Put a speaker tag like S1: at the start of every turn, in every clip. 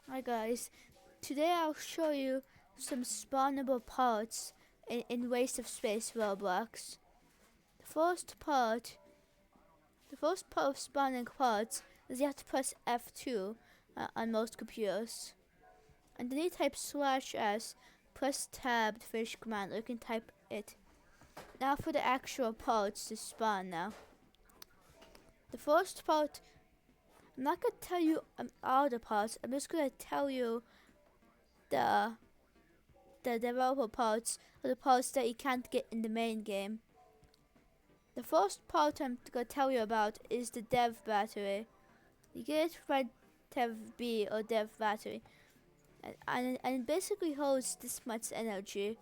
S1: Hi guys, today I'll show you some spawnable parts in Waste of Space Roblox. The first part, the first part of spawning parts is you have to press F2 on most computers. And then you type /s, press tab to finish command, or you can type it. Now for the actual parts to spawn now. The first part, I'm not going to tell you all the parts, I'm just going to tell you the developer parts are the parts that you can't get in the main game. The first part I'm going to tell you about is the dev battery. You get it by dev B or dev battery, and it basically holds this much energy.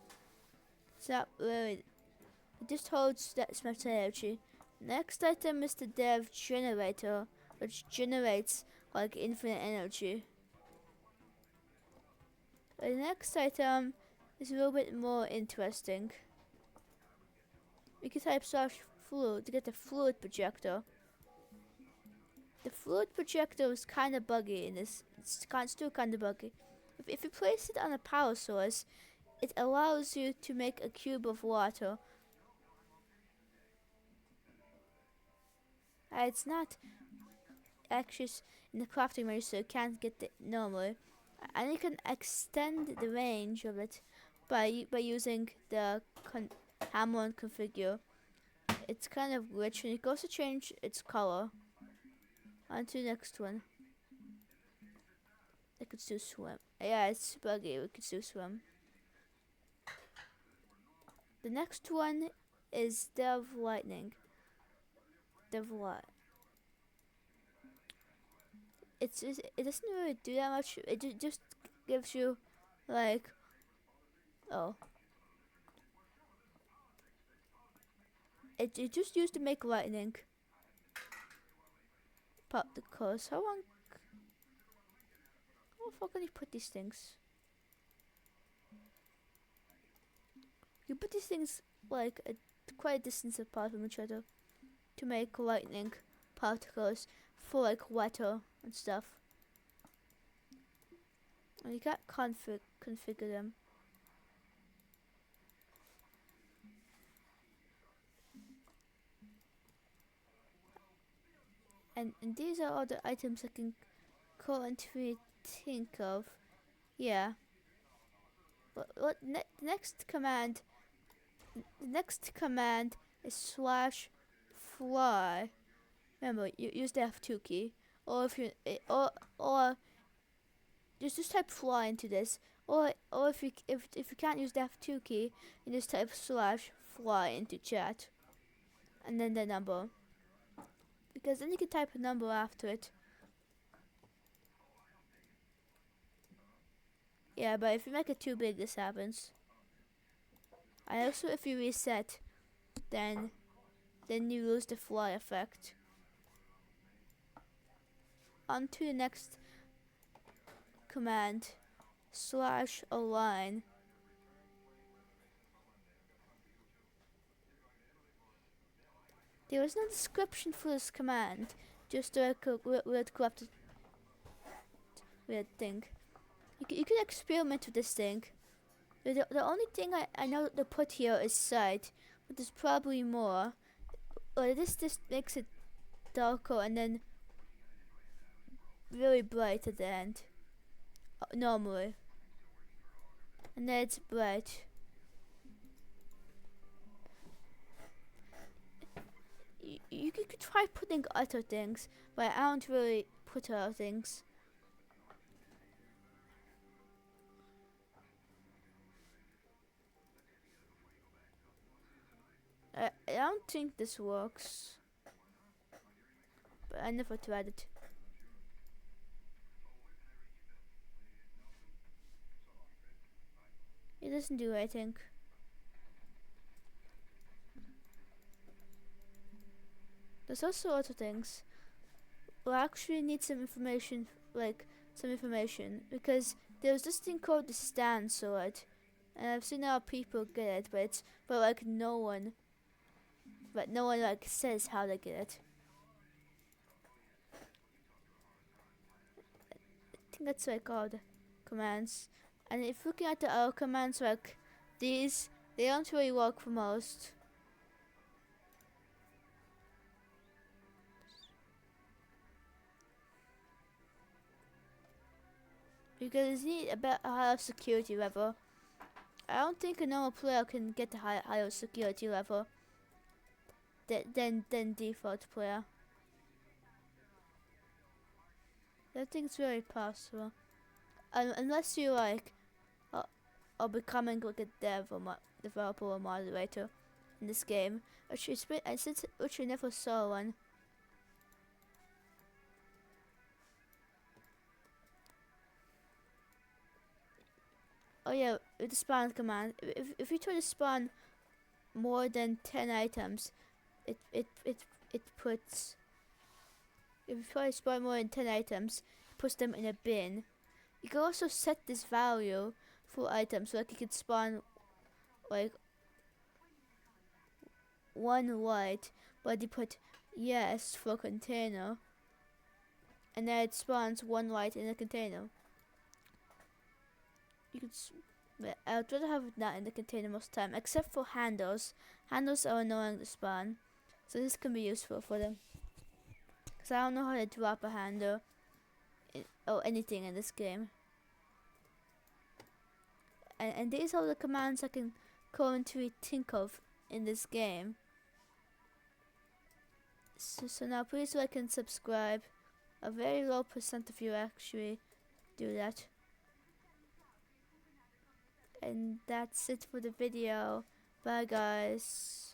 S1: It's not really, it just holds that much energy. Next item is the dev generator, which generates like infinite energy. The next item is a little bit more interesting. We can type /fluid to get the fluid projector. The fluid projector is kind of buggy in this. It's still kind of buggy. If you place it on a power source, it allows you to make a cube of water. It's not actually in the crafting menu, so you can't get it normally. And you can extend the range of it by using the hammer and configure. It's kind of rich, and you can also change its color. On to the next one. I could still swim. Yeah, it's buggy. We could still swim. The next one is Dev Lightning. Dev Light. It doesn't really do that much. It just gives you like, oh, it just used to make lightning. Pop the course. How long? How the fuck can you put these things? You put these things like quite a distance apart from each other to make lightning particles for like water and stuff. And you can't configure them. And these are all the items I can currently think of. Yeah. But the next command? The next command is /fly. Remember, you use the F2 key, or if you or just type fly into this, or if you can't use the F2 key, you just type /fly into chat, and then the number, because then you can type a number after it. Yeah, but if you make it too big, this happens. And also, if you reset, then you lose the fly effect. On to the next command, /align. There is no description for this command, just a weird corrupted weird thing. You can experiment with this thing. The only thing I know to put here is sight, but there's probably more. This just makes it darker and then really bright at the end. Normally. And then it's bright. You could try putting other things, but I don't really put other things. I don't think this works, but I never tried it. It doesn't do anything. There's also other things. We'll actually need some information, because there's this thing called the stand sword, and I've seen how people get it, but no one like says how they get it. I think that's like all the commands. And if looking at the other commands like these, they don't really work for most. Because you need a bit higher security level. I don't think a normal player can get the higher security level than default player. I don't think it's really possible. Unless you like are becoming like a developer or moderator in this game, which you never saw one. Oh yeah, with the spawn command, if you try to spawn more than 10 items, it puts. If you try to spawn more than 10 items, it puts them in a bin. You can also set this value for items, like you can spawn like one white, but you put yes for container, and then it spawns one white in the container. You could. I'd rather have that in the container most of the time, except for handles. Handles are annoying to spawn, so this can be useful for them. Cause I don't know how to drop a handle or anything in this game. And these are the commands I can currently think of in this game. So now please like and subscribe. A very low percent of you actually do that. And that's it for the video. Bye guys.